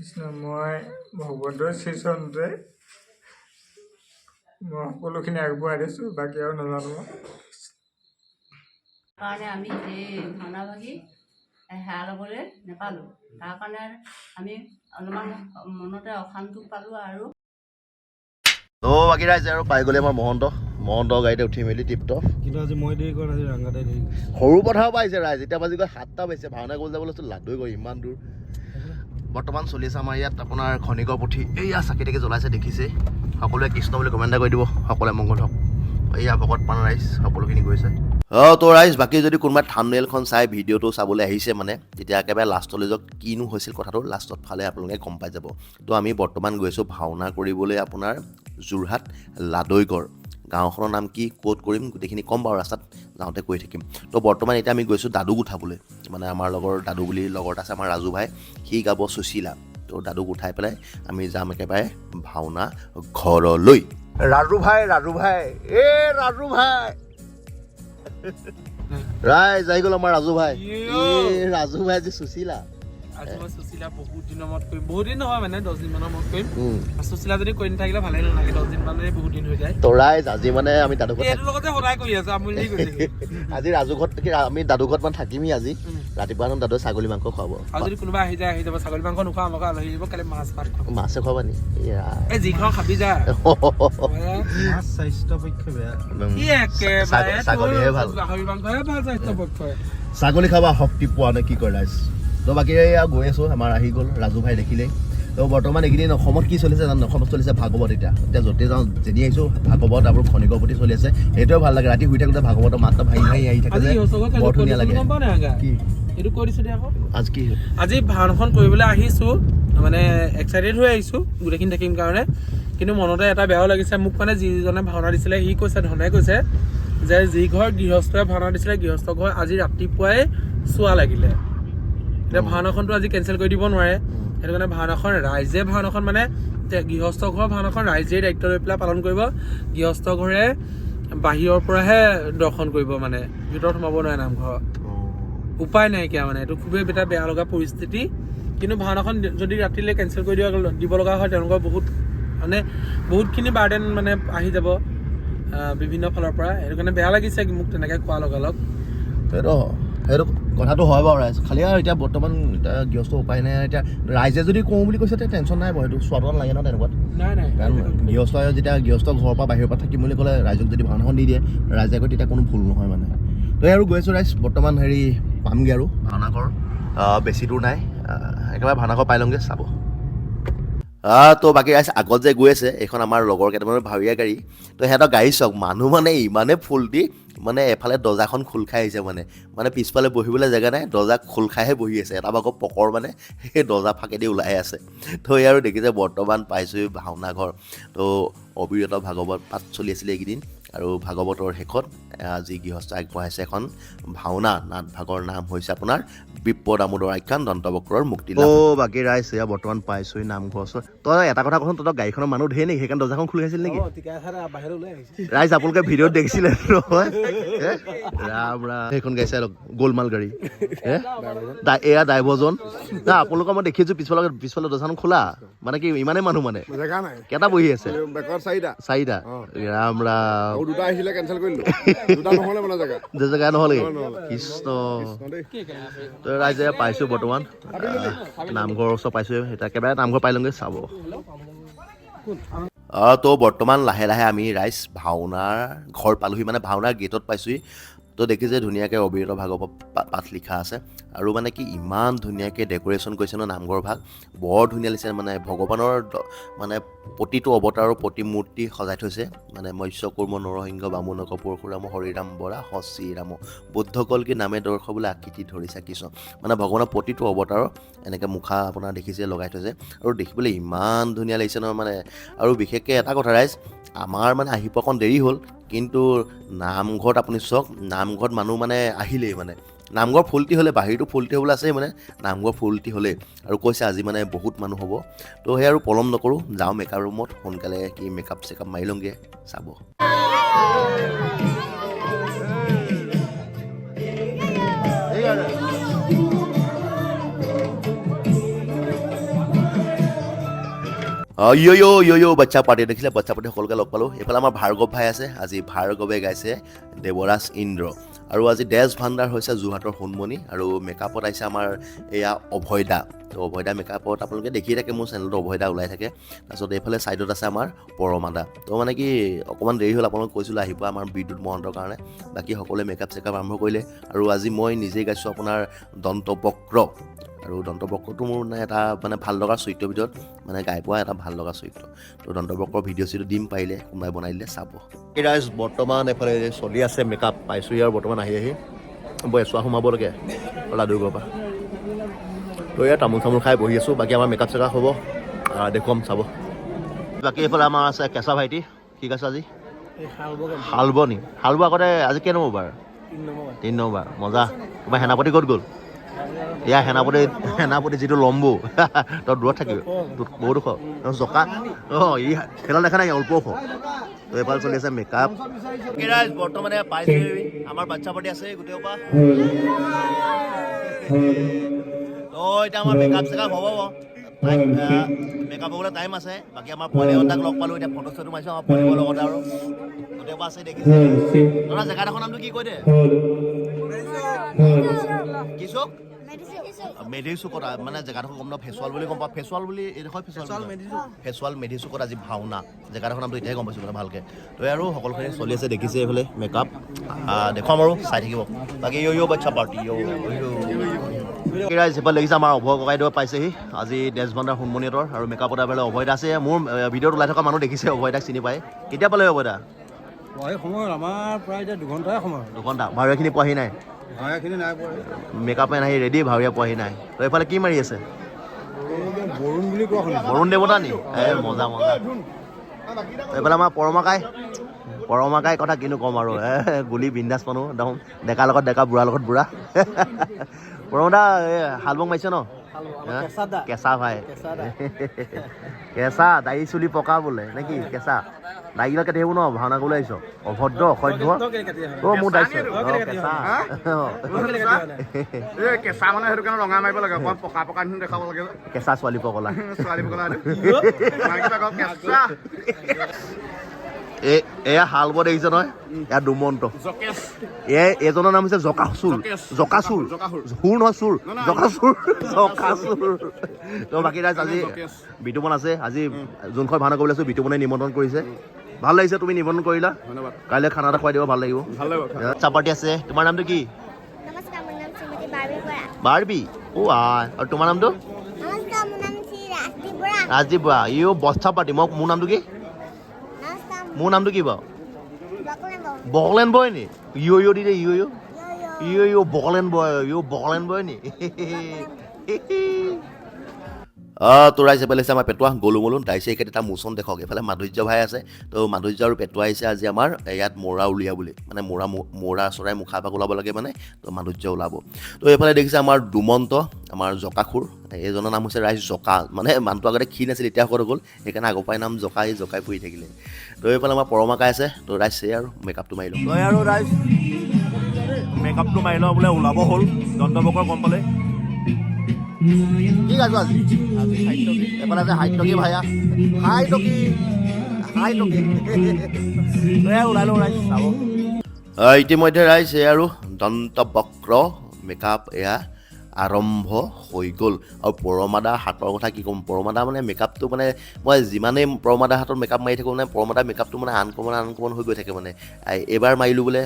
কৃষ্ণ মই ভগৱন্তৰ শ্ৰীচৰণতে মই সকলোখিনি আগবঢ়াই দিছোঁ, বাকী আৰু নাজানো। কাৰণে আমি এই ভাওনাভাগী সেৱা ল'বলৈ নাপালোঁ। তাৰ কাৰণে আমি অলপমান মনতে অশান্তি পালোঁ। আৰু বাকী ৰাইজে আৰু পাই গ'লে আমাৰ মহন্ত গাড়ীতে উঠি মেলি টিপটপ। কিন্তু আজি মই দেৰি কৰা আজি ৰাংগাতে দেৰি সৰু পথাৰৰ পাইছে ৰাইজ, এতিয়া বাজি গৈ 7টা বাজিছে। ভাওনা কৰিবলৈ যাব লৈছোঁ, লাডুৱে গৈ ইমান দূৰ। বৰ্তমান চলি আছে আমাৰ ইয়াত আপোনাৰ খনিকৰ পুথি। এইয়া চাকি তাকি জ্বলাইছে দেখিছে। সকলোৱে কৃষ্ণ বুলি কমেণ্ট কৰি দিব, সকলোৱে মংগল হওক। এইয়া ভকত পান ৰাইজ সকলোখিনি গৈছে। তো ৰাইজ বাকী যদি কোনোবাই থাম্বনেইলখন চাই ভিডিঅ'টো চাবলৈ আহিছে মানে, তেতিয়া একেবাৰে লাষ্টলৈ যাওক, কিনো হৈছিল কথাটো লাষ্টত ফালে আপোনালোকে গম পাই যাব। তো আমি বৰ্তমান গৈছোঁ ভাওনা কৰিবলৈ আপোনাৰ যোৰহাট লাদৈগড়। গাঁওখনৰ নাম কি, ক'ত কৰিম গোটেইখিনি ক'ম বাৰু, ৰাস্তাত যাওঁতে কৈ থাকিম। তো বৰ্তমান এতিয়া আমি গৈছোঁ দাদুক উঠাবলৈ। মানে আমাৰ লগৰ দাদু বুলি লগৰ আছে আমাৰ ৰাজু ভাই, সি গাব সুশীলা। তো দাদুক উঠাই পেলাই আমি যাম একেবাৰে ভাওনা ঘৰলৈ। ৰাজু ভাই ৰাইজ আহি গ'ল আমাৰ ৰাজু ভাই। ৰাজু ভাই আজি সুশীলা। আজি মই সুশীলা বহুত দিনৰ মূৰত কৰিম, বহুত দিন নহয় মানে 10 দিন মানৰ মূৰত কৰিম। সুশীলা যদি কৰি নাথাকিলে ভালেই নালাগে, 10 দিন মানে বহুত দিন হৈ যায়। তো ৰাইজ আজি মানে আমি দাদু ঘৰত এইটোৰ লগতে সদায় কৰি আছো আমনি গৈছে। আজি ৰাজু ঘৰত আমি দাদু ঘৰত মানে থাকিমেই আজি। ৰাতিপুৱা দাদু ছাগলী মাংস খুৱাব। আৰু যদি কোনোবা আহি যাব ছাগলী মাংস নোখোৱা, আমাক আলহী দিব, কালি মাছ ভাত খাব। মাছে খুৱাবা নি? এই যিখন খাবি যা মাছ স্বাস্থ্য পক্ষে বেয়া। কি একেবাৰে ছাগলীহে ভাল, গাহৰি মাংসহে ভাল স্বাস্থ্য পক্ষে। ছাগলী খাবা শক্তি পোৱা নে কি কয় ৰাইজ। তো বাকী গৈ আছোঁ, আমাৰ আহি গ'ল ৰাজু ভাই দেখিলেই। তো বৰ্তমান এইকেইদিন অসমত কি চলিছে জানো? অসমত চলিছে ভাগৱত। এতিয়া য'তে যাওঁ যেনি আহিছোঁ ভাগৱত আৰু খনিকৰ প্ৰতি চলি আছে। সেইটোৱে ভাল লাগে, ৰাতি শুই থাকোঁতে ভাগৱতৰ মাতটা ভাঙি আহি থাকে যে বৰ ধুনীয়া লাগে। এইটো কৈ দিছোঁ দে আকৌ। আজি ভাওনাখন কৰিবলৈ আহিছোঁ, মানে এক্সাইটেড হৈ আহিছোঁ গোটেইখিনি থাকিম কাৰণে। কিন্তু মনতে এটা বেয়াও লাগিছে মোক, মানে যিজনে ভাওনা দিছিলে সি কৈছে, ধনে কৈছে যে যি ঘৰ গৃহস্থই ভাওনা দিছিলে গৃহস্থ ঘৰ আজি ৰাতিপুৱাই চোৱা লাগিলে। এতিয়া ভাওনাখনটো আজি কেঞ্চেল কৰি দিব নোৱাৰে, সেইটো কাৰণে ভাওনাখন মানে গৃহস্থ ঘৰৰ ভাওনাখন ৰাইজেই দায়িত্ব লৈ পেলাই পালন কৰিব। গৃহস্থ ঘৰে বাহিৰৰ পৰাহে দৰ্শন কৰিব, মানে ভিতৰত সোমাব নোৱাৰে নামঘৰত। উপায় নাইকিয়া, মানে এইটো খুবেই এটা বেয়া লগা পৰিস্থিতি। কিন্তু ভাওনাখন যদি ৰাতিলৈ কেঞ্চেল কৰি দিব লগা হয়, তেওঁলোকৰ বহুতখিনি বাৰ্ডেন মানে আহি যাব বিভিন্ন ফালৰ পৰা। সেইটো কাৰণে বেয়া লাগিছে মোক তেনেকৈ কোৱাৰ লগালগ। সেইটো কথাটো হয় বাৰু ৰাইজ। খালি আৰু এতিয়া বৰ্তমান এতিয়া গৃহস্থ উপায় নাই। এতিয়া ৰাইজে যদি কওঁ বুলি কৈছে তেতিয়া টেনশ্যন নাই বাৰু, সেইটো চোৱাটো নালাগে ন তেনেকুৱাত। নাই কাৰণ গৃহস্থ ঘৰৰ পৰা বাহিৰৰ পৰা থাকিম বুলি ক'লে ৰাইজক যদি ভাওনাখন দি দিয়ে ৰাইজে আকৌ তেতিয়া কোনো ভুল নহয় মানে। তো আৰু গৈ আছোঁ ৰাইজ, বৰ্তমান পামগৈ আৰু ভাওনাঘৰ। বেছি দূৰ নাই, একেবাৰে ভাওনাঘৰ পাই লওঁগৈ চাব। তো বাকী ৰাইজ আগত যে গৈ আছে এইখন আমাৰ লগৰ কেইটামানৰ ভাৱৰীয়া গাড়ী। তো সিহঁতৰ গাড়ী চাওক, মানুহ মানে ইমানে ফুল দি, মানে এফালে দৰ্জাখন খোল খাই আহিছে, মানে পিছফালে বহিবলৈ জেগা নাই, দৰ্জা খোল খাইহে বহি আছে। এটা ভাগৰ পকৰ মানে সেই দৰ্জা ফাঁকেদি ওলাই আছে। তো আৰু দেখিছে বৰ্তমান পাইছোঁ ভাওনা ঘৰ। তো অবিৰত ভাগৱত পাঠ চলি আছিলে এইকেইদিন, আৰু ভাগৱতৰ শেষত আজি গৃহস্থ আগবঢ়াইছে এখন ভাওনা। নাট ভাগৰ নাম হৈছে আপোনাৰ বিপ্ৰদ আমোদৰ আখ্যান দন্তবক্ৰৰ মুক্তি। বাকী ৰাইজ এয়া বৰ্তমান পাইছোঁ নামঘৰ ওচৰত। তই এটা কথা কচোন, তহঁতৰ গাড়ীখনৰ মানুহ ধেৰ নেকি? সেইকাৰণে দৰ্জাখন খোল খাইছিল নেকি? ৰাইজ আপোনালোকে ভিডিঅ'ত দেখিছিলে নহয়? ৰাম সেইখন গাড়ী চাই গোলমাল গাড়ী। এয়া ড্ৰাইভাৰজন না, আপোনালোকৰ মই দেখিছোঁ পিছফালে দৰ্জাখন খোলা, মানে কি ইমানেই মানুহ মানে কেইটা বহি আছে? চাৰিটা। ৰাম জেগা নহ'লে কৃষ্ণ। তো ৰাইজে পাইছোঁ বৰ্তমান নামঘৰৰ ওচৰ পাইছোঁ, এতিয়া একেবাৰে নামঘৰ পাই লওঁগৈ চাব। তো বৰ্তমান লাহে লাহে আমি ৰাইজ ভাওনাৰ ঘৰ পালোহি, মানে ভাওনাৰ গেটত পাইছোঁহি। তো দেখিছে ধুনীয়াকৈ অবিৰত ভাগৱত পাঠ লিখা আছে, আৰু মানে কি ইমান ধুনীয়াকৈ ডেক'ৰেশ্যন কৰিছে ন নামঘৰ ভাগ, বৰ ধুনীয়া লাগিছে। মানে ভগৱানৰ মানে প্ৰতিটো অৱতাৰৰ প্ৰতিমূৰ্তি সজাই থৈছে, মানে মৎস্য কুৰ্ম নৰসিংহ বামুণক পৰশুৰাম হৰিৰাম বৰা শ্ৰীৰাম বুদ্ধ কল্কি নামে দৰ্শ বোলে আকৃতি ধৰিছে কৃষ্ণ। মানে ভগৱানৰ প্ৰতিটো অৱতাৰৰ এনেকৈ মুখা আপোনাৰ দেখিছে লগাই থৈছে, আৰু দেখিবলৈ ইমান ধুনীয়া লাগিছে ন মানে। আৰু বিশেষকৈ এটা কথা ৰাইজ, আমাৰ মানে আহি পোৱা অকণ দেৰি হ'ল, কিন্তু নামঘৰত আপুনি চাওক, নামঘৰত মানুহ মানে আহিলেই, মানে নামঘৰ ফুলটি হ'লে, বাহিৰটো ফুলটি হ'বলৈ আছেই, মানে নামঘৰ ফুলটি হ'লেই। আৰু কৈছে আজি মানে বহুত মানুহ হ'ব। তো সেই আৰু পলম নকৰোঁ, যাওঁ মেকআপ ৰুমত, সোনকালে কি মেকআপ চেকআপ মাৰি লওঁগৈ চাব। ইয়ো বাচ্চা পাৰ্টি দেখিলে বাচ্চা পাৰ্টি সকলোকে লগ পালোঁ এইফালে আমাৰ ভাৰ্গৱ ভাই আছে আজি ভাৰ্গৱে গাইছে দেৱৰাজ ইন্দ্ৰ আৰু আজি দেশ ভাণ্ডাৰ হৈছে যোৰহাটৰ সোণমণি আৰু মেকআপত আহিছে আমাৰ এয়া অভয়দা তো অভয়দা মেকআপত আপোনালোকে দেখিয়ে থাকে মোৰ চেনেলটো অভয়দা ওলাই থাকে তাৰপিছত এইফালে ছাইডত আছে আমাৰ পৰমাদা তো মানে কি অকণমান দেৰি হ'ল আপোনালোক কৈছিলোঁ আহিব আমাৰ বিদ্যুৎ মহন্তৰ কাৰণে বাকী সকলোৱে মেকআপ চেকআপ আৰম্ভ কৰিলে আৰু আজি মই নিজেই গাইছোঁ আপোনাৰ দন্তবক্ৰ আৰু দন্তবক্ৰটো মোৰ মানে এটা মানে ভাল লগা চৰিত্ৰৰ ভিতৰত মানে গাই পোৱা এটা ভাল লগা চৰিত্ৰ তো দন্তবক্ৰৰ ভিডিঅ' চিডিঅ' দিম পাৰিলে কোনোবাই বনাই দিলে চাব এই ৰাইজ বৰ্তমান এফালে চলি আছে মেকআপ পাইছোঁ আৰু বৰ্তমান আহি এচোৱা সোমাব লাগে লাডুগড়ৰ পৰা তো এয়া তামোল চামোল খাই বহি আছোঁ বাকী আমাৰ মেকআপ চেকআপ হ'ব দেখুৱাম চাব বাকী এইফালে আমাৰ আছে কেঁচা ভাইটি ঠিক আছে আজি হালব নি হালব আগতে আজি কেই নম্বৰ বাৰ 3 নম্বৰ মজা তোমাৰ সেনাপতি ক'ত গ'ল এয়া সেনাপতি যিটো লম্বু তই দূৰত থাকিবি বহুত ওখ জকা ই খেলা দেখা নাই অল্প ওখ তো এইফালে চলি আছে মেকআপ বৰ্তমানে পাইছোঁ আমাৰ বাচ্চা পাৰ্টি আছে গোটেই পৰা তো এতিয়া আমাৰ মেকআপ চেকআপ হ'ব মেকআপ হ'বলৈ টাইম আছে বাকী আমাৰ পোৱালিহঁতক লগ পালোঁ এতিয়া ফটো চটো মাৰিছোঁ আমাৰ পোৱালিবোৰৰ লগত আৰু গোটেই পৰা আছে দেখিছে দাদা জেগাডোখৰ নামটো কি কৈ দে কি চক মেধি চুকত মানে জেগাডোখৰ গম নাপাওঁ ফেচুৱাল বুলি গম পাওঁ ফেচুৱাল বুলি এইডোখৰ ফেচুৱাল মেধি চুকত আজি ভাওনা জেগাডোখৰ নামটো এতিয়াহে গম পাইছোঁ মানে ভালকৈ তো আৰু সকলোখিনি চলি আছে দেখিছে এইফালে মেকআপ দেখুৱাম আৰু চাই থাকিব বাকী ইয়ো বাচ্চা পাৰ্টি সেইফালে দেখিছে আমাৰ অভয় ককাইদেউ পাইছেহি আজি দেশ ভাণ্ডাৰ সোণমণিহঁতৰ আৰু মেকআপত এইফালে অভয়দা আছে মোৰ ভিডিঅ'ত ওলাই থকা মানুহ দেখিছে অভয়দাক চিনি পায় কেতিয়া পালে অভয়দা সময় আমাৰ প্ৰায় এতিয়া 2 ঘণ্টাই সময় 2 ঘণ্টা ভাওৰীয়াখিনি পোৱাহি নাই ভাড়াখিনি নাই পোৱা মেকআপ মেন আহি ৰেডি ভাওৰীয়া পোৱাহি নাই তো এইফালে কি মাৰি আছে বৰুণ বুলি কোৱা শুনিছোঁ বৰুণ দেৱতা নি মজা এইফালে আমাৰ পৰমাকাই কথা কিনো ক'ম আৰু গুলি বিন্দাছ মানুহ একদম ডেকাৰ লগত ডেকা বুঢ়াৰ লগত বুঢ়া পৰমদা হালবং মাৰিছে ন কেঁচা ভাই কেঁচা দাড়ি চুলি পকা বোলে নে কি কেঁচা দাড়িবিলাক কাটি আহিব ন ভাওনা কৰিবলৈ আহিছ অভদ্ৰ অসভ্য মোৰ দায়িত্ব কেঁচা কেঁচা মানে সেইটো কাৰণে ৰঙা মাৰিব লাগে অকণ পকা পকা নিচিনা দেখাব লাগে কেঁচা ছোৱালী পকলা এয়া হালব দেখিছে নহয় এয়া দুমন্ত এজনৰ নাম হৈছে জকাচুৰ সুৰ নহয় চুৰ জকাচুৰ তো বাকী ৰাইজ আজি বিতুমন আছে আজি যোনখন ভাওনা কৰিবলৈ আছো বিতুমনে নিমন্ত্ৰণ কৰিছে ভাল লাগিছে তুমি নিমন্ত্ৰণ কৰিলা কাইলৈ খানা এটা খুৱাই দিব ভাল লাগিব চাপাৰ্টি আছে তোমাৰ নামটো কি নমস্কাৰ মোৰ নাম শ্ৰীমতী বাৰ্বী বৰা বাৰ্বী আৰু তোমাৰ নামটো নমস্কাৰ মোৰ নাম শ্ৰী ৰাজদীপ বৰা ৰাজদীপ বৰা ইও বস্তা পাৰ্টি মোৰ নামটো কি নমস্কাৰ মোৰ নামটো কি বাৰু বকলেন বাবু বকলেন বয় নি ইয়ো দি দে ইয়ো বকলেন বয় নি তো ৰাইজ এইফালে আছে আমাৰ পেটুৱা গলুমলু দাইছে এইকেইটা এটা মোচন দেখক এইফালে মাধুৰ্য ভাই আছে তো মাধুৰ্য আৰু পেটুৱা আহিছে আজি আমাৰ ইয়াত মৰা উলিয়া বুলি মানে মৰা চৰাই মুখা ভাগ ওলাব লাগে মানে তো মাধুৰ্য ওলাব তো এইফালে দেখিছে আমাৰ দুমন্ত আমাৰ জকাখুৰ এইজনৰ নাম হৈছে ৰাইজ জকা মানে মানুহটো আগতে ক্ষীণ আছিল এতিয়া হৈ গ'ল সেইকাৰণে আগৰ পৰাই নাম জকাই ফুৰি থাকিলে তো এইফালে আমাৰ পৰমাকাই আছে তো ৰাইজ আৰু মেকআপটো মাৰি লওঁ তই আৰু ৰাইজ মেকআপটো মাৰি লওঁ বোলে ওলাব হ'ল দন্তবকৰ গম পালে কি গাইছো আজি এফালে আছে হাইটকী ভাইয়া হাইটকী ওলাই লওঁ ৰাইজ চাব ইতিমধ্যে ৰাইজ আৰু দন্তবক্ৰ মেকআপ এয়া আৰম্ভ হৈ গ'ল আৰু পৰমাদাৰ হাতৰ কথা কি ক'ম পৰমাদা মানে মেকআপটো মানে মই যিমানেই পৰমাদাৰ হাতত মেকআপ মাৰি থাকোঁ মানে পৰমাদাৰ মেকআপটো মানে আনকমন হৈ গৈ থাকে মানে এইবাৰ মাৰিলোঁ বোলে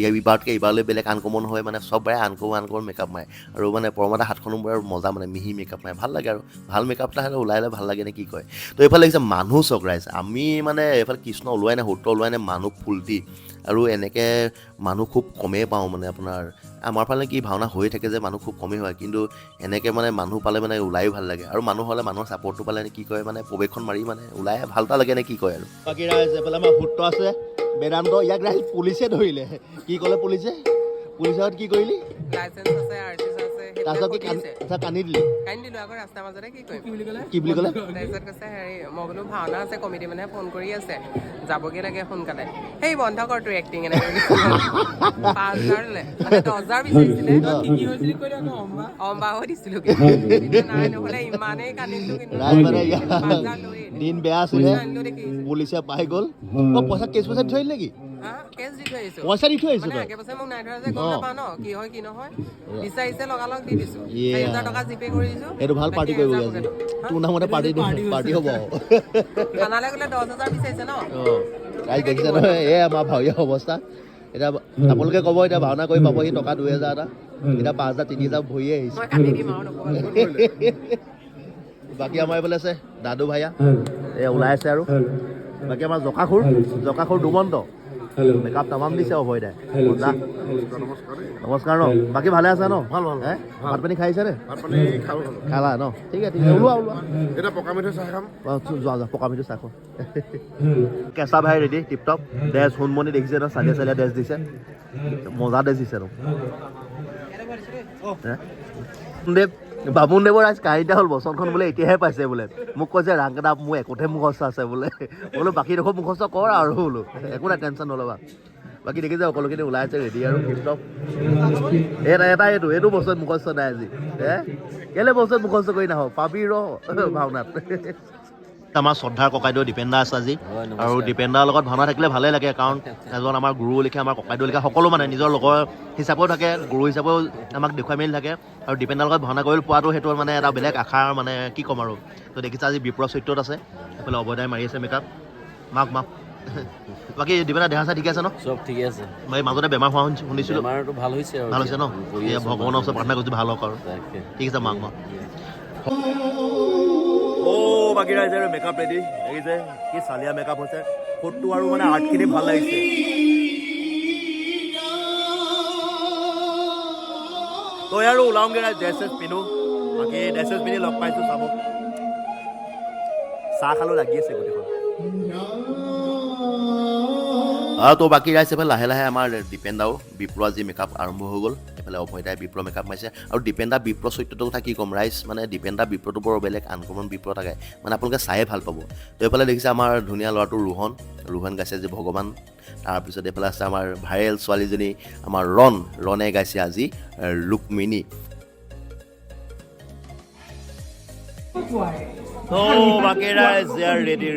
এইবাৰতকৈ এইবাৰলৈ বেলেগ আনকমন হয় মানে চববাৰে আনকমন মেকআপ মাৰে আৰু মানে পৰমাদাৰ হাতখনো বৰ মজা মানে মিহি মেকআপ মাৰে ভাল লাগে আৰু ভাল মেকআপ এটা হ'লে ওলালে ভাল লাগে নে কি কয় তো এইফালে দেখিছে মানুহ চক ৰাইজ আমি মানে এইফালে কৃষ্ণ ওলোৱাই নাই সূত্ৰ ওলোৱাই নাই মানুহ ফুলটি আৰু এনেকৈ মানুহ খুব কমেই পাওঁ মানে আপোনাৰ আমাৰ ফালে কি ভাওনা হৈ থাকে যে মানুহ খুব কমেই হয় কিন্তু এনেকৈ মানে মানুহ পালে মানে ওলায়ো ভাল লাগে আৰু মানুহ হ'লে মানুহৰ ছাপৰ্টটো পালে কি কয় মানে প্ৰৱেশখন মাৰি মানে ওলাই ভাল এটা লাগে নে কি কয় আৰু বাকী ৰাইজ এইফালে আমাৰ সূত্ৰ আছে বেদান্ত ইয়াক ৰাইজ পুলিচে ধৰিলে কি ক'লে পুলিচে পুলিচত কি কৰিলি লাইচেন্স আছে আৰ্টিষ্ট আছে তাৰপিছত কি কান্দি দিলি কান্দি দিলোঁ আকৌ ৰাস্তাৰ মাজতে কি কৰিম কি বুলি ক'লে তাৰপিছত কৈছে হেৰি মই বোলো ভাওনা আছে কমিটি মানে ফোন কৰি আছে যাবগৈ লাগে সোনকালে সেই বন্ধ কৰ তোৰ এক্টিং এনেকৈ 5,000 দিলে 10,000 বিচাৰিছিলে কি হৈছিল কৈ দিয়া অম্বা অম্বা হৈ দিছিলোঁ নাই নহ'লে ইমানেই কান্দিছোঁ কিন্তু ৰাইজ মানে 5,000 লৈ দিন বেয়া আছিলে আনিলোঁ দেখি পুলিচে পাই গ'ল পইচা কেছ পইচা দি থৈ আহিলি নেকি হা কেছ দি থৈ আহিছোঁ পইচা দি থৈ আহিছো মানে তই আগে পাছে মোক নাই ধৰা যে গম নাপাওঁ ন কি হয় কি নহয় বিচাৰিছে লগালগ দি দিছোঁ Yeah. 4,000 টকা জিপে কৰি দিছোঁ এইটো ভাল পাৰ্টি কৰিব আছে তোৰ নামতে পাৰ্টি হ'ব থানালৈ গ'লে 10,000 বিচাৰিছে ন ৰাইজ দেখিছে নহয় এয়া আমাৰ ভাৱৰীয়া অৱস্থা এতিয়া আপোনালোকে ক'ব এতিয়া ভাওনা কৰি পাবহি টকা 2,000 এটা এতিয়া 5,000 3,000 ভৰিয়ে আহিছে মই কাটি দিম আৰু নক'বা বাকী আমাৰ এইফালে আছে দাদু ভাইয়া এই ওলাই আছে আৰু বাকী আমাৰ জকাখুৰ দুমন্ত মেকআপ তামাম দিছে অভয় দাই নমস্কাৰ ন বাকী ভালে আছে ন ভাল ভাত পানী খাইছে নে খালা ন ঠিক আছে ওলোৱা এতিয়া পকা মিঠৈ চাহ খাম যোৱা পকা মিঠৈ চাহ খোৱা কেঁচা ভাই ৰেডি টিপটপ ড্ৰেছ সোণমণি দেখিছে ন চালিয়া চালিয়া ড্ৰেছ দিছে মজা ড্ৰেছ দিছে ন বামুণ দেৱৰ ৰাইজ কাহিনীটা হ'ল বচনখন বোলে এতিয়াহে পাইছে বোলে মোক কৈছে ৰাংকেদা মোৰ একোতে মুখস্থ আছে বোলে বোলো বাকীডোখৰ মুখস্থ কৰ আৰু বোলো একো নাই টেনশ্যন নল'বা বাকী দেখিছে সকলোখিনি ওলাই আছে ৰেডি আৰু টিপটপ এইটো বস্তুত মুখস্থ নাই আজি কেলে বস্তুত মুখস্থ কৰি নাহক পাবি ৰ ভাওনাত আমাৰ শ্ৰদ্ধাৰ ককাইদেউ দীপেন দা আছে আজি আৰু দীপেন দাৰ লগত ভাওনা থাকিলে ভালেই লাগে কাৰণ এজন আমাৰ গুৰু লিখা আমাৰ ককাইদেউ লিখা সকলো মানে নিজৰ লগৰ হিচাপেও থাকে গুৰু হিচাপেও আমাক দেখুৱাই মেলি থাকে আৰু দীপেন দাৰ লগত ভাওনা কৰি পোৱাটো সেইটো মানে এটা বেলেগ আশাৰ মানে কি ক'ম আৰু তো দেখিছা আজি বিপ্ৰ চৰিত্ৰত আছে এইফালে অৱদাই মাৰি আছে মেকআপ মাক বাকী দীপেন দা দেহা চা ঠিকে আছে ন চব ঠিকে আছে মই মাজতে বেমাৰ হোৱা শুনিছিলোঁ বেমাৰটো ভাল হৈছে আৰু ভাল হৈছে ন এয়া ভগৱানৰ ওচৰত প্ৰাৰ্থনা কৰিছোঁ ভাল হওক আৰু ঠিক আছে মাক বাকী ৰাইজে আৰু মেকআপ ৰেডি দেখিছে কি চালিয়া মেকআপ হৈছে ফটো আৰু মানে আৰ্টখিনি ভাল লাগিছে তই আৰু ওলাওঁগৈ ৰাইজ ড্ৰেছ চেছ পিন্ধো বাকী ড্ৰেছ চেছ পিন্ধি লগ পাইছোঁ চাব চাহ খালোঁ লাগি আছে গোটেইখন তো বাকী ৰাইজ এইফালে লাহে লাহে আমাৰ দীপেন দাও বিপ্ৰ আজি মেকআপ আৰম্ভ হৈ গ'ল এইফালে অভয় দাই বিপ্ৰ মেকআপ মাৰিছে আৰু দীপেন দা বিপ্ৰ চৰিত্ৰটোৰ কথা কি ক'ম ৰাইজ মানে দীপেন দা বিপ্ৰটো বৰ বেলেগ আনকমন বিপ্ৰ থাকে মানে আপোনালোকে চায়ে ভাল পাব তো এইফালে দেখিছে আমাৰ ধুনীয়া ল'ৰাটো ৰোহন গাইছে আজি ভগৱান তাৰপিছত এইফালে আছে আমাৰ ভাইৰেল ছোৱালীজনী আমাৰ ৰণে গাইছে আজি ৰুক্মিণী বাকী ৰাইজ ৰেডি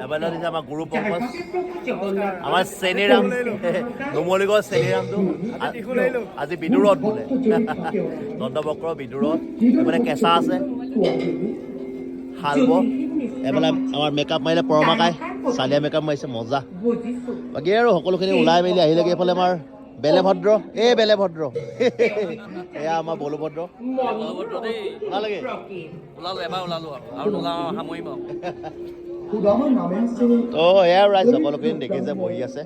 এবাৰ দিছে আমাৰ গুৰু পংকজ আমাৰ চেনীৰাম নুমলীগড় চেনীৰামটো আজি বিদুৰত বোলে দণ্ডবক্ৰ বিদুৰত মানে কেঁচা আছে শালব এইফালে আমাৰ মেকআপ মাৰিলে পৰমাকাই চালিয়া মেকআপ মাৰিছে মজা বাকী আৰু সকলোখিনি ওলাই মেলি আহিলেগৈ এইফালে আমাৰ বেলেভদ্ৰ এয়া আমাৰ বলভদ্ৰ ওলালেগে তো এয়া ৰাইজ সকলোখিনি দেখিছে বহি আছে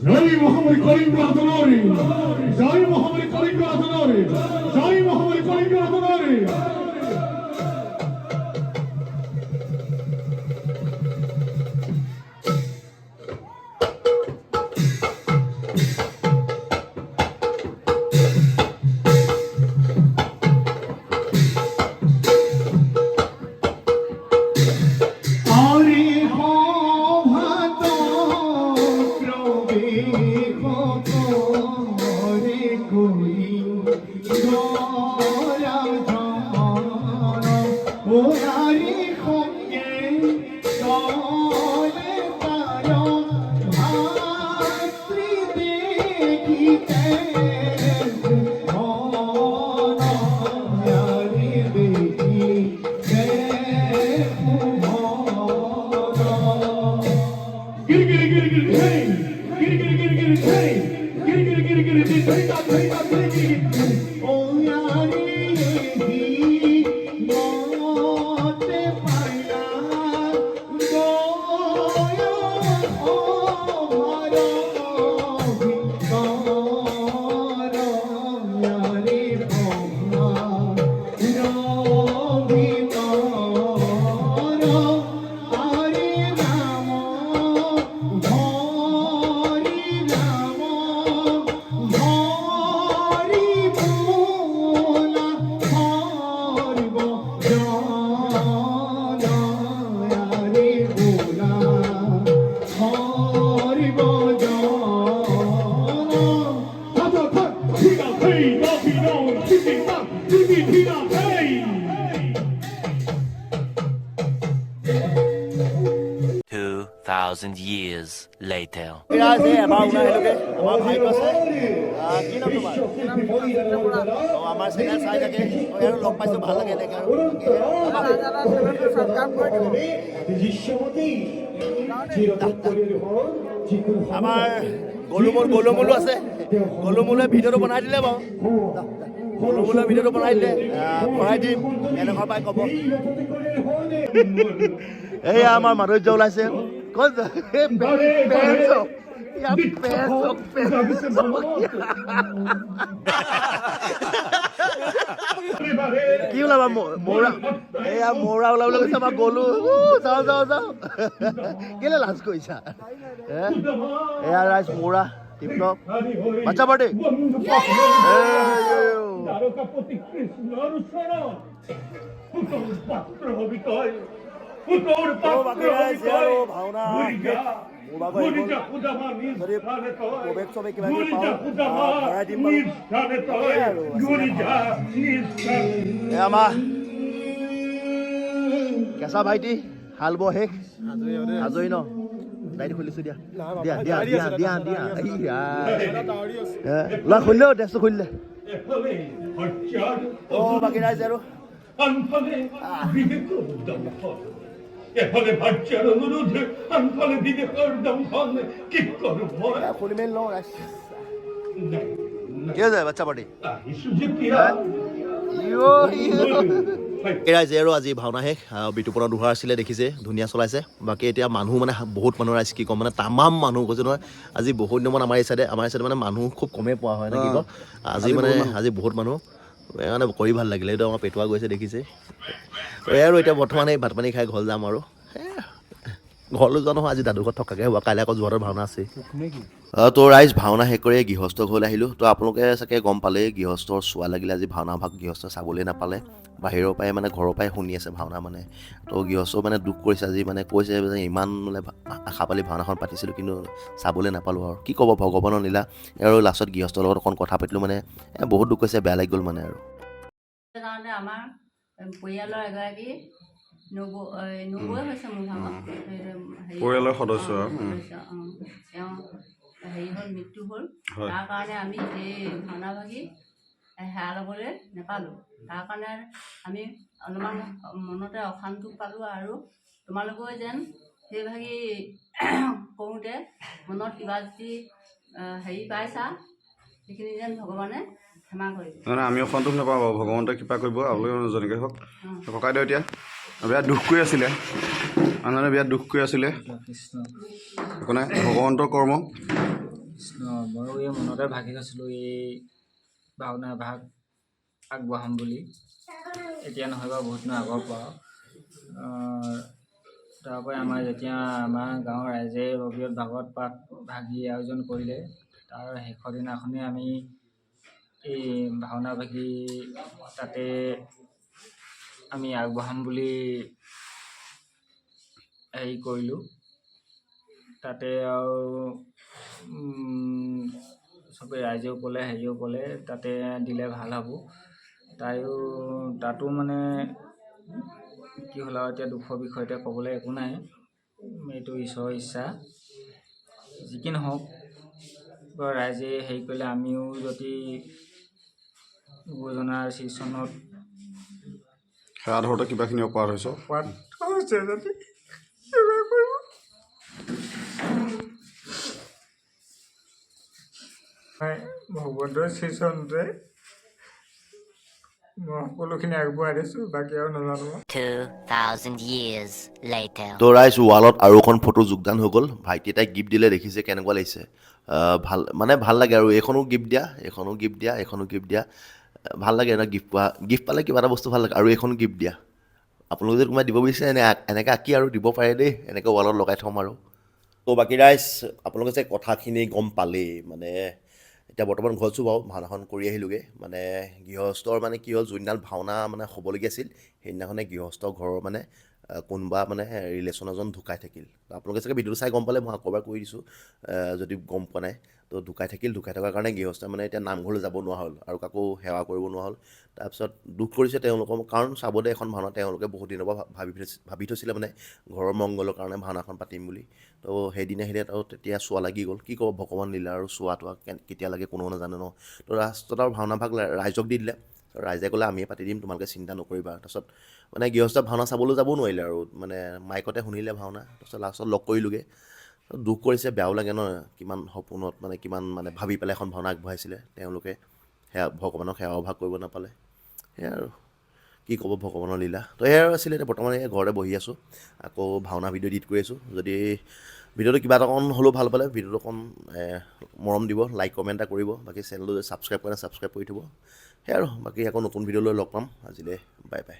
জয় মহাবলী কলিঙ্গ আতনাৰী জয় মহাবলী কলিঙ্গ আতনাৰী জয় মহাবলী কলিঙ্গ আতনাৰী later. ৰাইজ এবাৰ ওলাই আহিলোগে আমাৰ ভাইটো আছে কি নাম তোমাৰ আমাৰ চেনেল চাই থাকে আৰু লগ পাইছোঁ ভাল লাগে এনেকৈ আমাৰ গলুমুলো আছে গলুমুলে ভিডিঅ'টো বনাই দিলে বাৰু গলুমুলৰ ভিডিঅ'টো বনাই দিলে ভৰাই দিম এনেকুৱা পাই ক'ব এয়া আমাৰ মাধুৰ্য ওলাইছে ক'ত কি ওলাবা মৌৰা এয়া মৌৰা ওলাবলৈ গৈছে আমাৰ গ'লো যাওঁ কেলে লাজ কৰিছা এয়া ৰাইজ মৌৰা টিপটপ বাচ্চা বাৰ্থডে ভাওনা কেঁচা ভাইটি হাল ব শেষ আজৰি ন লাইট খুলিছো দিয়া খুলিলে ড্ৰেছটো খুলিলে বাকী ৰাইজ আৰু খুলি মেলি লওঁ ৰাইজ কি যায় বাচ্চা পাৰ্টি ৰাইজে আৰু আজি ভাওনা শেষ বিতুপনা দুহাৰ আছিলে দেখিছে ধুনীয়া চলাইছে বাকী এতিয়া মানুহ মানে বহুত মানুহ ৰাইজ কি ক'ম মানে তামাম মানুহ কৈছে নহয় আজি বহুত দিনমান আমাৰ এই চাইডে মানে মানুহ খুব কমেই পোৱা হয় নে কি কওঁ আজি বহুত মানুহ মানে কৰি ভাল লাগিলে এইটো আমাৰ পেটুৱা গৈছে দেখিছে আৰু এতিয়া বৰ্তমান এই ভাত পানী খাই ঘৰ যাম আৰু ঘৰলৈ যোৱা নহয় আজি দাদু ঘৰত থকাকৈ হ'ব কাইলৈ আকৌ যোৱাটো ভাওনা আছে তো ৰাইজ ভাওনা শেষ কৰি গৃহস্থ ঘৰলৈ আহিলোঁ তো আপোনালোকে চাগে গম পালে গৃহস্থৰ চোৱা লাগিলে আজি ভাওনা ভাগ গৃহস্থ চাবলৈ নাপালে বাহিৰৰ পৰাই মানে ঘৰৰ পৰাই শুনি আছে ভাওনা মানে তো গৃহস্থ মানে দুখ কৰিছে আজি মানে কৈছে যে ইমান মানে আশা পালি ভাওনাখন পাতিছিলোঁ কিন্তু চাবলৈ নাপালোঁ আৰু কি ক'ব ভগৱানৰ লীলা আৰু লাষ্টত গৃহস্থৰ লগত অকণ কথা পাতিলোঁ মানে বহুত দুখ কৈছে বেয়া লাগি গ'ল মানে আৰু কাৰণে আমাৰ পৰিয়ালৰ এগৰাকী নবৈ হৈছে মোৰ ভাগত পৰিয়ালৰ সদস্য তেওঁ হেৰি হ'ল মৃত্যু হ'ল তাৰ কাৰণে আমি এই ভাওনা ভাগি সেৱা ল'বলৈ নাপালোঁ তাৰ কাৰণে আমি অলপমান মনতে অশান্তি পালোঁ আৰু তোমালোকেও যেন সেইভাগি কৰোঁতে মনত কিবা যদি হেৰি পাইছা সেইখিনি যেন ভগৱানে ক্ষমা কৰিব আমি অসন্তোষ নাপাওঁ বাৰু ভগৱন্তে কৃপা কৰিব আপোনালোকে যেনেকৈ হওক ককাইদেউ এতিয়া বিৰাট দুখ কৰি আছিলে মানুহে বিৰাট দুখ কৰি আছিলে একো নাই ভগৱন্তৰ কৰ্ম কৃষ্ণ ময়ো এই মনতে ভাগি থৈছিলোঁ এই ভাওনা ভাগ আগবঢ়াম বুলি এতিয়া নহয় বা বহুত দিনৰ আগৰ পৰা তাৰপৰাই আমাৰ যেতিয়া আমাৰ গাঁৱৰ ৰাইজে ৰবিৰত ভাগৱত পাঠ ভাগি আয়োজন কৰিলে তাৰ শেষৰ দিনাখনেই আমি এই ভাওনা ভাগি তাতে আমি আগবঢ়াম বুলি হেৰি কৰিলোঁ তাতে আৰু চবেই ৰাইজেও ক'লে হেৰিও ক'লে তাতে দিলে ভাল হ'ব তাতো মানে কি হ'ল আৰু এতিয়া দুখৰ বিষয়তে ক'বলৈ একো নাই এইটো ঈশ্বৰৰ ইচ্ছা যি কি নহওক ৰাইজে হেৰি কৰিলে আমিও যদি গুৰুজনাৰ শ্ৰীচৰণত সেৱা ধৰোঁতে কিবাখিনি অপৰাধ হৈছে ভগৱন্তৰ শ্ৰীচৰণতে মই সকলোখিনি আগবঢ়াই দিছোঁ বাকী আৰু নাজানো 2,000 years later. তো ৰাইজ ৱালত আৰু এখন ফটো যোগদান হৈ গ'ল ভাইটি এটাই গিফ্ট দিলে দেখিছে কেনেকুৱা লাগিছে ভাল লাগে আৰু এইখনো গিফ্ট দিয়া এইখনো গিফ্ট দিয়া ভাল লাগে ন গিফ্ট পালে কিবা এটা বস্তু ভাল লাগে আৰু এইখনো গিফ্ট দিয়া আপোনালোকে যদি কোনোবাই দিব বিচাৰে এনেকৈ আঁকি আৰু দিব পাৰে দেই এনেকৈ ৱালত লগাই থ'ম আৰু তো বাকী ৰাইজ আপোনালোকে যে কথাখিনি গম পালেই মানে এতিয়া বৰ্তমান ঘৰছোঁ বাৰু ভাওনাখন কৰি আহিলোঁগৈ মানে গৃহস্থৰ মানে কি হ'ল যোনদিনাখন ভাওনা মানে হ'বলগীয়া আছিল সেইদিনাখনে গৃহস্থ ঘৰৰ মানে কোনোবা মানে ৰিলেশ্যন এজন ঢুকাই থাকিল। আপোনালোকে চাগে ভিডিঅ'টো চাই গম পালে, মই আকৌ এবাৰ কৈ দিছোঁ যদি গম পোৱা নাই। তো ঢুকাই থকাৰ কাৰণে গৃহস্থই মানে এতিয়া নামঘৰলৈ যাব নোৱাৰা হ'ল আৰু কাকো সেৱা কৰিব নোৱাৰা হ'ল। তাৰপিছত দুখ কৰিছে তেওঁলোকক, কাৰণ চাব দে এখন ভাওনা তেওঁলোকে বহুত দিনৰ পৰা ভাবি থৈছিলে মানে ঘৰৰ মংগলৰ কাৰণে ভাওনাখন পাতিম বুলি। তো সেইদিনা আৰু তেতিয়া চোৱা লাগি গ'ল। কি ক'ব, ভগৱান লীলা আৰু চোৱাটো কেতিয়া লাগে কোনো নাজানে ন। তো লাষ্টত আৰু ভাওনা ভাগ ৰাইজক দি দিলে। ৰাইজে ক'লে আমিয়ে পাতি দিম, তোমালোকে চিন্তা নকৰিবা। তাৰপিছত মানে গৃহস্থ ভাওনা চাবলৈ যাবও নোৱাৰিলে আৰু মানে মাইকতে শুনিলে ভাওনা। তাৰপিছত লাষ্টত লগ কৰিলোগৈ। দুখ কৰিছে, বেয়াও লাগে ন, কিমান সপোনত মানে কিমান মানে ভাবি পেলাই এখন ভাওনা আগবঢ়াইছিলে তেওঁলোকে, ভগৱানক সেৱাভাগ কৰিব নাপালে। সেয়াই আৰু কি ক'ব, ভগৱানৰ লীলা। তো সেয়াই আছিলে। এতিয়া বৰ্তমান ঘৰতে বহি আছোঁ, আকৌ ভাওনা ভিডিঅ' এডিট কৰি আছোঁ। যদি ভিডিঅ'টো কিবা এটা অকণ হ'লেও ভাল পালে ভিডিঅ'টো অকণ মৰম দিব, লাইক কমেণ্ট এটা কৰিব। বাকী চেনেলটো ছাবস্ক্ৰাইব কৰে ছাবস্ক্ৰাইব কৰি থ'ব। সেয়াই আৰু বাকী আকৌ নতুন ভিডিঅ' লৈ লগ পাম। আজিলৈ বাই বাই।